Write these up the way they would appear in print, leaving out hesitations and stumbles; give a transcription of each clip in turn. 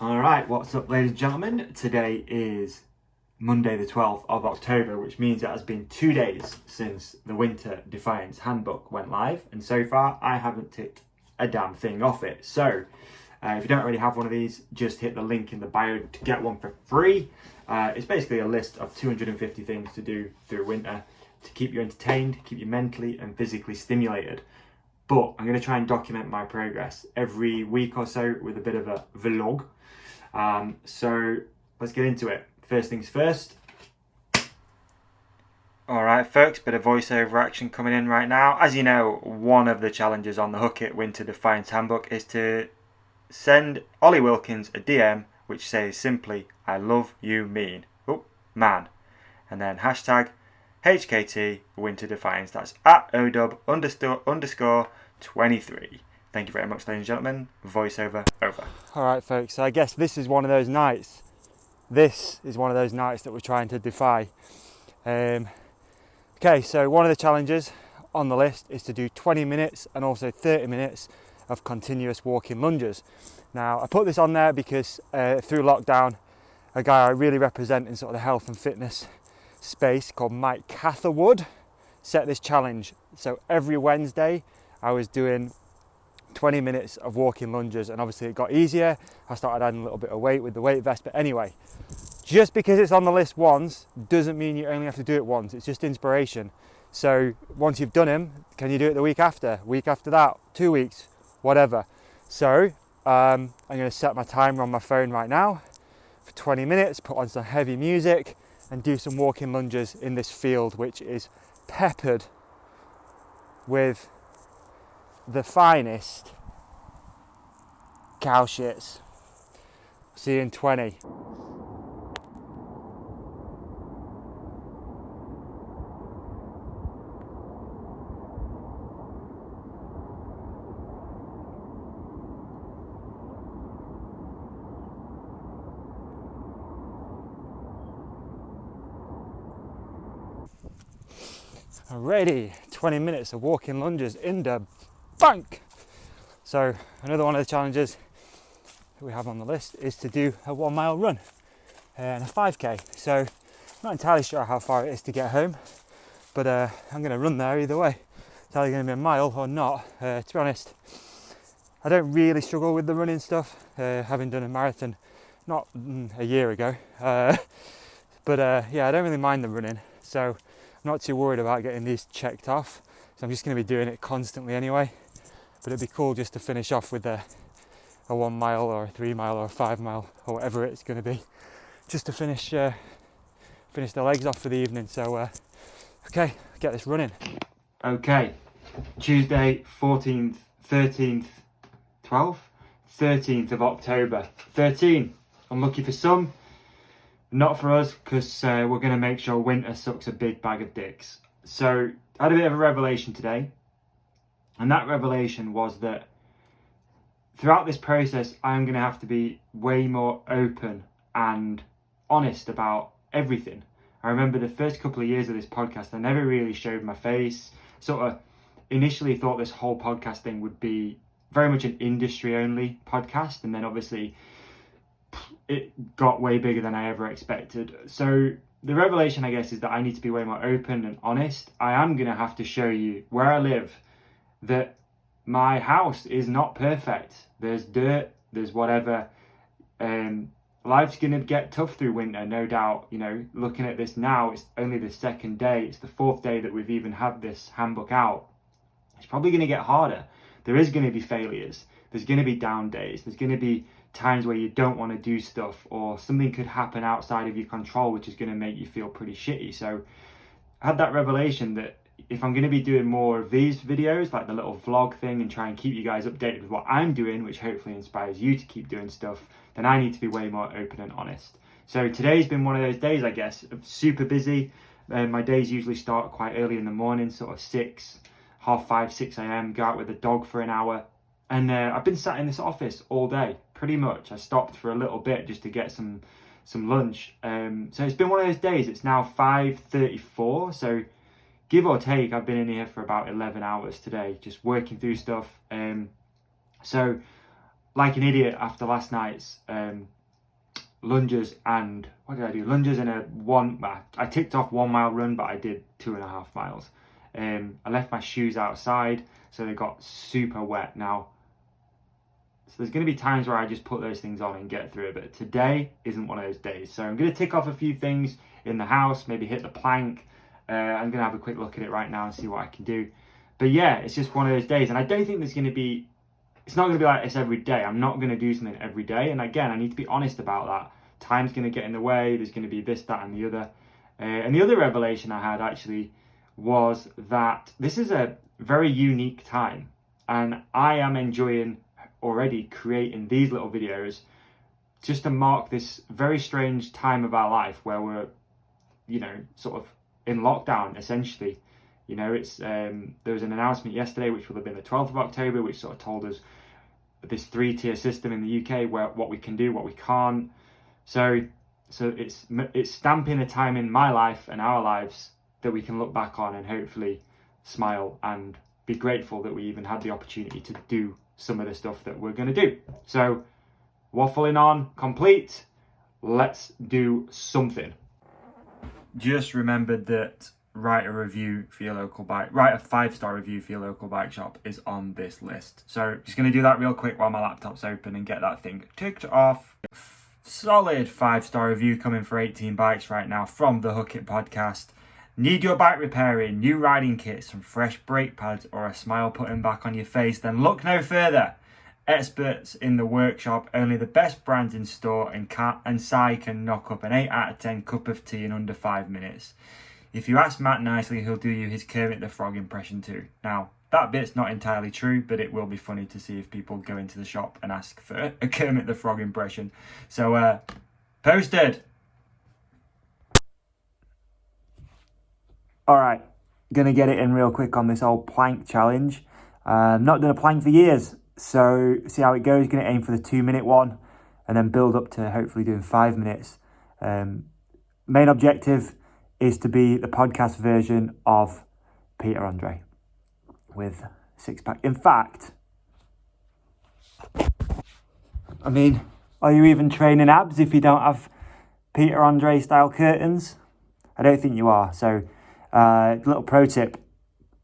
Alright, what's up ladies and gentlemen? Today is Monday the 12th of October, which means it has been 2 days since the Winter Defiance Handbook went live, and so far I haven't ticked a damn thing off it. So if you don't already have one of these, just hit the link in the bio to get one for free. It's basically a list of 250 things to do through winter to keep you entertained, keep you mentally and physically stimulated. But I'm going to try and document my progress every week or so with a bit of a vlog. So let's get into it. First things first. Alright folks, bit of voiceover action coming in right now. As you know, one of the challenges on the Hook It Winter Defiance Handbook is to send Ollie Wilkins a DM which says simply, I love you mean. Oh, man. And then hashtag HKT Winter Defiance. That's at ODub_23. Thank you very much, ladies and gentlemen. Voiceover over. Alright folks, so I guess this is one of those nights. This is one of those nights that we're trying to defy. Okay, so one of the challenges on the list is to do 20 minutes and also 30 minutes of continuous walking lunges. Now, I put this on there because through lockdown, a guy I really represent in sort of the health and fitness space called Mike Catherwood set this challenge. So every Wednesday, I was doing 20 minutes of walking lunges, and obviously it got easier. I started adding a little bit of weight with the weight vest, but anyway, just because it's on the list once doesn't mean you only have to do it once. It's just inspiration. So once you've done them, can you do it the week after that, 2 weeks, whatever. So I'm going to set my timer on my phone right now for 20 minutes, put on some heavy music and do some walking lunges in this field, which is peppered with the finest cow shits. See you in 20. Alrighty, 20 minutes of walking lunges in the bank. So another one of the challenges that we have on the list is to do a 1 mile run and a 5k. So I'm not entirely sure how far it is to get home, but I'm going to run there either way. It's either going to be a mile or not. To be honest, I don't really struggle with the running stuff, having done a marathon not a year ago. But yeah, I don't really mind the running, so I'm not too worried about getting these checked off. So I'm just going to be doing it constantly anyway. But it'd be cool just to finish off with a 1 mile or a 3 mile or a 5 mile or whatever it's going to be, just to finish the legs off for the evening. So okay, get this running. Okay, Tuesday 14th, 13th, 12th, 13th of October. 13, unlucky for some, not for us, because we're going to make sure winter sucks a big bag of dicks. So I had a bit of a revelation today, and that revelation was that throughout this process, I'm going to have to be way more open and honest about everything. I remember the first couple of years of this podcast, I never really showed my face. Sort of initially thought this whole podcast thing would be very much an industry-only podcast, and then obviously it got way bigger than I ever expected. So the revelation, I guess, is that I need to be way more open and honest. I am going to have to show you where I live that my house is not perfect. There's dirt, there's whatever. Life's going to get tough through winter, no doubt. You know, looking at this now, it's only the second day. It's the fourth day that we've even had this handbook out. It's probably going to get harder. There is going to be failures. There's going to be down days. There's going to be times where you don't want to do stuff, or something could happen outside of your control, which is going to make you feel pretty shitty. So I had that revelation that if I'm going to be doing more of these videos, like the little vlog thing, and try and keep you guys updated with what I'm doing, which hopefully inspires you to keep doing stuff, then I need to be way more open and honest. So today's been one of those days, I guess. I'm super busy. My days usually start quite early in the morning, sort of 6, half 5, 6 a.m. Go out with the dog for an hour. And I've been sat in this office all day, pretty much. I stopped for a little bit just to get some lunch. So it's been one of those days. It's now 5:34, so give or take, I've been in here for about 11 hours today, just working through stuff. So like an idiot after last night's lunges, and what did I do? Lunges in I ticked off 1 mile run, but I did 2.5 miles. I left my shoes outside, so they got super wet now. So there's going to be times where I just put those things on and get through it, but today isn't one of those days. So I'm going to tick off a few things in the house, maybe hit the plank. I'm going to have a quick look at it right now and see what I can do. But yeah, it's just one of those days, and I don't think it's not going to be like this every day. I'm not going to do something every day, and again, I need to be honest about that. Time's going to get in the way, there's going to be this, that, and the other. And the other revelation I had actually was that this is a very unique time, and I am enjoying already creating these little videos just to mark this very strange time of our life where we're, sort of in lockdown essentially. It's there was an announcement yesterday, which would have been the 12th of October, which sort of told us this 3-tier system in the UK where what we can do, what we can't. So it's stamping a time in my life and our lives that we can look back on and hopefully smile and be grateful that we even had the opportunity to do some of the stuff that we're going to do. So waffling on complete, let's do something. Just remembered that write a 5-star review for your local bike shop is on this list. So just going to do that real quick while my laptop's open and get that thing ticked off. Solid 5-star review coming for 18 bikes right now from the Hook It podcast. Need your bike repairing, new riding kits, some fresh brake pads, or a smile putting back on your face? Then look no further. Experts in the workshop, only the best brands in store, and Si can knock up an 8 out of 10 cup of tea in under 5 minutes. If you ask Matt nicely, he'll do you his Kermit the Frog impression too. Now, that bit's not entirely true, but it will be funny to see if people go into the shop and ask for a Kermit the Frog impression. So, posted! Alright, gonna get it in real quick on this old plank challenge. Not done a plank for years, so see how it goes. Gonna aim for the 2-minute one and then build up to hopefully doing 5 minutes. Main objective is to be the podcast version of Peter Andre with 6-pack. In fact, I mean, are you even training abs if you don't have Peter Andre style curtains? I don't think you are. So little pro tip,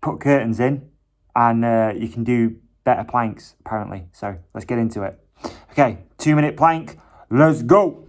put curtains in and you can do better planks apparently. So let's get into it. Okay, 2-minute plank, let's go.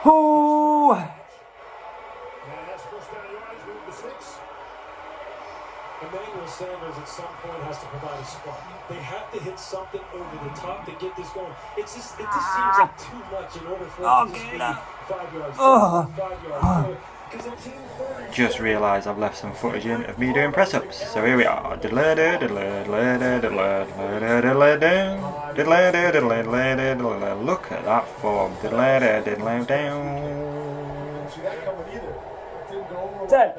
Oh! Emmanuel Sanders at some point has to provide a spark. They have to hit something over the top to get this going. It just seems like too much in order for it to just be 5 yards. 5 yards. Just realised I've left some footage in of me doing press-ups. So here we are. Look at that form. 10.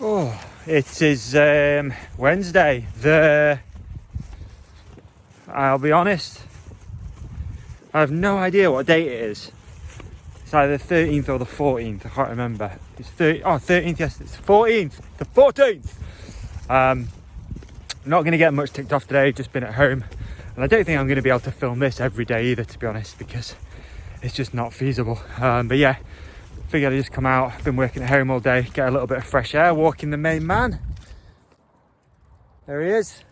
Oh, it is Wednesday. I'll be honest, I have no idea what date it is. It's either the 13th or the 14th, I can't remember. It's 13th, yes, it's 14th, the 14th. I'm not going to get much ticked off today, just been at home. And I don't think I'm going to be able to film this every day either, to be honest, because it's just not feasible. But yeah, figured I'd just come out. I've been working at home all day, get a little bit of fresh air, walking the main man. There he is.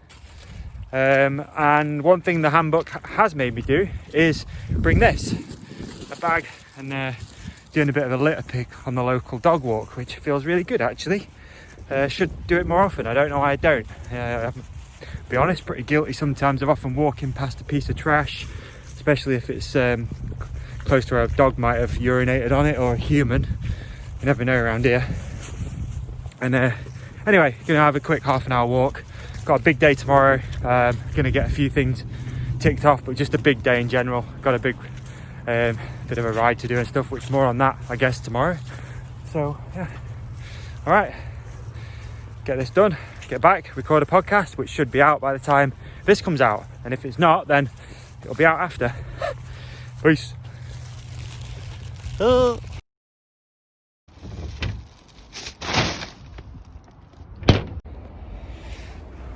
And one thing the handbook has made me do is bring this, a bag, and doing a bit of a litter pick on the local dog walk, which feels really good actually. Should do it more often. I don't know why I don't. Be honest, pretty guilty sometimes of often walking past a piece of trash, especially if it's close to where a dog might have urinated on it, or a human. You never know around here. And anyway, gonna have a quick half-an-hour walk. Got a big day tomorrow. Gonna get a few things ticked off, but just a big day in general. Got a big bit of a ride to do and stuff, which more on that I guess tomorrow. So yeah, all right, get this done, get back, record a podcast, which should be out by the time this comes out, and if it's not, then it'll be out after. Peace.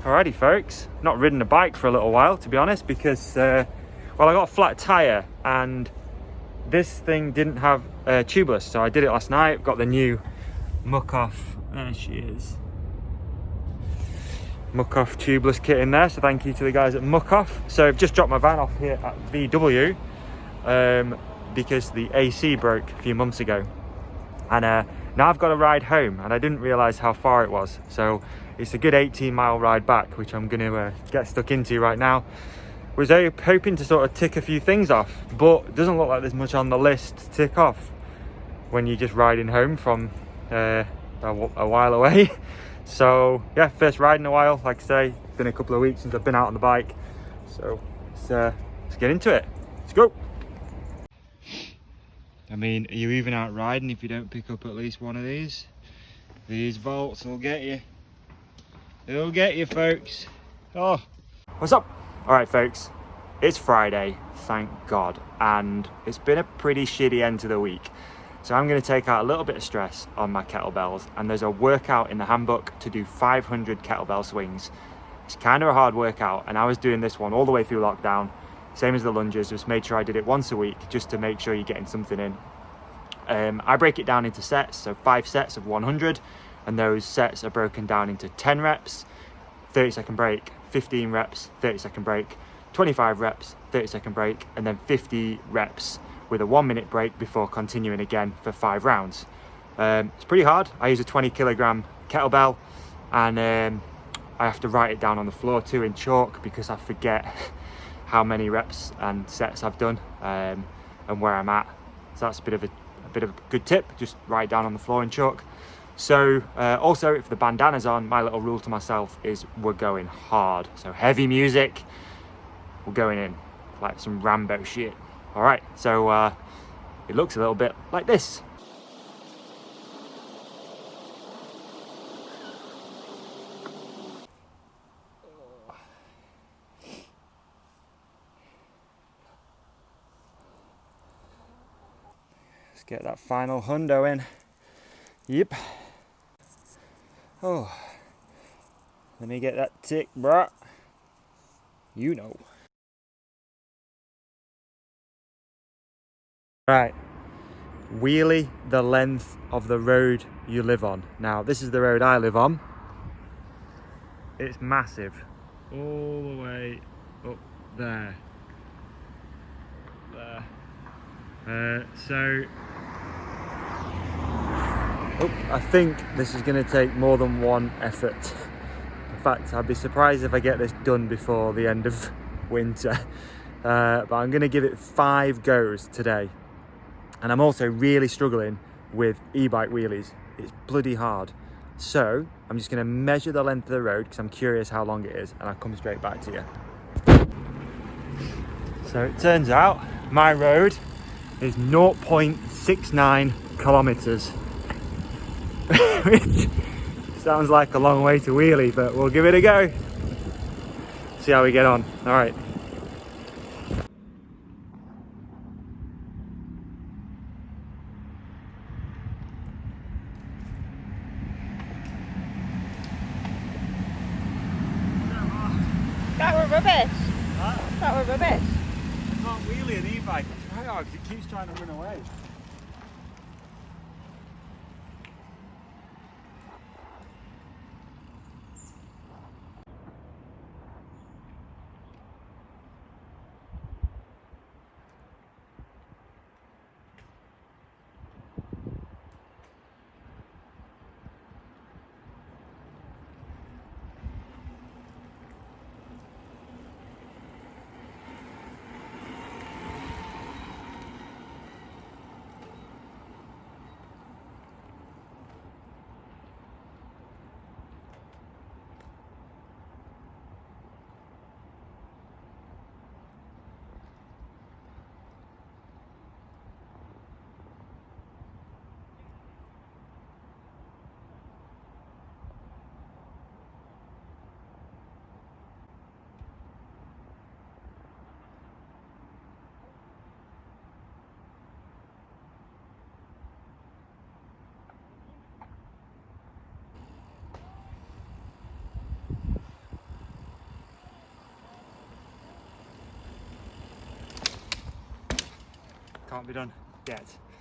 Alrighty folks, not ridden a bike for a little while to be honest, because well, I got a flat tyre and this thing didn't have tubeless, so I did it last night. Got the new Muck Off, there she is, Muck Off tubeless kit in there, so thank you to the guys at Muck Off. So I've just dropped my van off here at VW because the AC broke a few months ago, and now I've got to ride home, and I didn't realise how far it was, so it's a good 18-mile ride back, which I'm going to get stuck into right now. Was hoping to sort of tick a few things off, but it doesn't look like there's much on the list to tick off when you're just riding home from a while away. So yeah, first ride in a while. Like I say, it's been a couple of weeks since I've been out on the bike, so let's get into it. Let's go. I mean, are you even out riding if you don't pick up at least one of these? These volts will get you. They'll get you, folks. Oh, what's up? All right, folks, it's Friday, thank God, and it's been a pretty shitty end to the week. So I'm going to take out a little bit of stress on my kettlebells, and there's a workout in the handbook to do 500 kettlebell swings. It's kind of a hard workout, and I was doing this one all the way through lockdown, same as the lunges, just made sure I did it once a week just to make sure you're getting something in. I break it down into sets, so 5 sets of 100, and those sets are broken down into 10 reps, 30-second break, 15 reps, 30-second break, 25 reps, 30-second break, and then 50 reps with a 1-minute break before continuing again for 5 rounds. It's pretty hard. I use a 20-kilogram kettlebell, and I have to write it down on the floor too in chalk because I forget how many reps and sets I've done and where I'm at. So that's a bit of a good tip. Just write it down on the floor in chalk. So also, if the bandana's on, my little rule to myself is we're going hard. So heavy music, we're going in like some Rambo shit. All right, so it looks a little bit like this. Let's get that final hundo in. Yep. Oh, let me get that tick, bruh. You know. Right. Wheelie the length of the road you live on. Now, this is the road I live on. It's massive. All the way up there. So I think this is going to take more than one effort. In fact, I'd be surprised if I get this done before the end of winter. But I'm going to give it 5 goes today. And I'm also really struggling with e-bike wheelies. It's bloody hard. So I'm just going to measure the length of the road because I'm curious how long it is, and I'll come straight back to you. So it turns out my road is 0.69 kilometers, which sounds like a long way to wheelie, but we'll give it a go. See how we get on. All right. That were rubbish. Huh? That were rubbish. I can't wheelie an e-bike. It's very hard because it keeps trying to run away. can't be done yet.